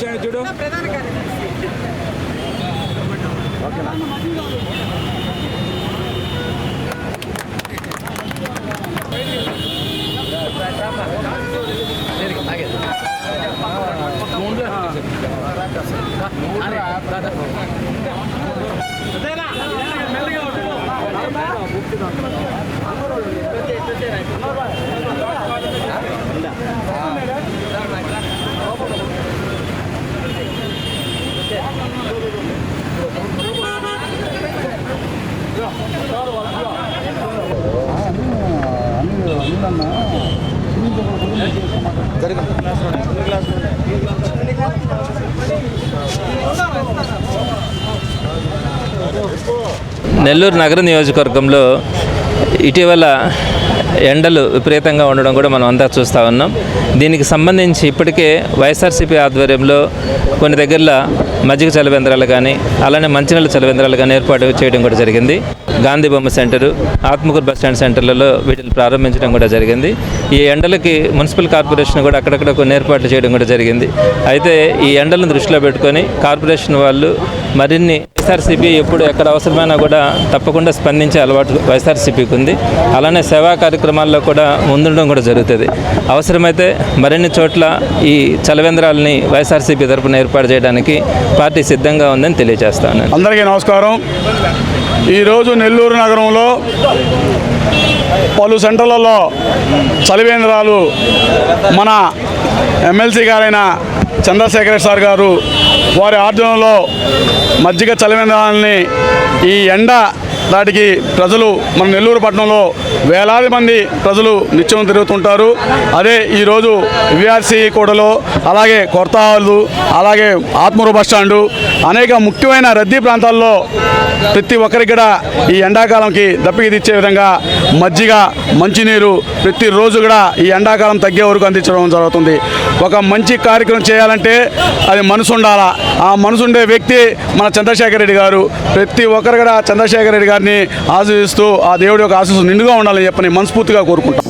చూడు నెల్లూరు నగర నియోజకవర్గంలో ఇటీవల ఎండలు విపరీతంగా ఉండడం కూడా మనం అంతా చూస్తూ ఉన్నాం. దీనికి సంబంధించి ఇప్పటికే వైఎస్ఆర్సీపీ ఆధ్వర్యంలో కొన్ని దగ్గరలో మజ్జిగ చలివేంద్రాలు కానీ అలానే మంచినీళ్ళ చలివేంద్రాలు కానీ ఏర్పాటు చేయడం కూడా జరిగింది. గాంధీ బొమ్మ సెంటరు, ఆత్మకూరు బస్టాండ్ సెంటర్లలో వీటిని ప్రారంభించడం కూడా జరిగింది. ఈ ఎండలకి మున్సిపల్ కార్పొరేషన్ కూడా అక్కడక్కడ కొన్ని ఏర్పాట్లు చేయడం కూడా జరిగింది. అయితే ఈ ఎండలను దృష్టిలో పెట్టుకొని కార్పొరేషన్ వాళ్ళు మరిన్ని వైఎస్ఆర్సీపీ ఎప్పుడు ఎక్కడ అవసరమైనా కూడా తప్పకుండా స్పందించే అలవాటు వైఎస్ఆర్సీపీకి ఉంది. అలానే సేవా కార్యక్రమాల్లో కూడా ముందుండడం కూడా జరుగుతుంది. అవసరమైతే మరిన్ని చోట్ల ఈ చలవేంద్రాలని వైఎస్ఆర్సీపీ తరఫున ఏర్పాటు చేయడానికి పార్టీ సిద్ధంగా ఉందని తెలియజేస్తాను. అందరికీ నమస్కారం. ఈరోజు నెల్లూరు నగరంలో పలు సెంటర్లలో చలివేంద్రాలు మన ఎమ్మెల్సీ గారైన చంద్రశేఖర్ సార్ గారు వారి ఆధ్వర్యంలో మజ్జిగ చలివేంద్రాలని ఈ ఎండ దాటికి ప్రజలు మన నెల్లూరు పట్టణంలో వేలాది మంది ప్రజలు నిత్యం తిరుగుతుంటారు. అదే ఈరోజు విఆర్సీ కూడలో అలాగే కొర్తాలు అలాగే ఆత్మూరు బస్టాండు అనేక ముఖ్యమైన రద్దీ ప్రాంతాల్లో ప్రతి ఒక్కరికి కూడా ఈ ఎండాకాలంకి దప్పికి తెచ్చే విధంగా మజ్జిగ మంచినీరు ప్రతిరోజు కూడా ఈ ఎండాకాలం తగ్గే వరకు అందించడం జరుగుతుంది. ఒక మంచి కార్యక్రమం చేయాలంటే అది మనసు ఉండాలా. ఆ మనసు ఉండే వ్యక్తి మన చంద్రశేఖర్ రెడ్డి గారు. ప్రతి ఒక్కరు కూడా చంద్రశేఖర్ రెడ్డి గారిని ఆశీర్వదిస్తూ ఆ దేవుడి యొక్క ఆశీస్సు నిండుగా ఉండాలని చెప్పని మనస్ఫూర్తిగా కోరుకుంటాం.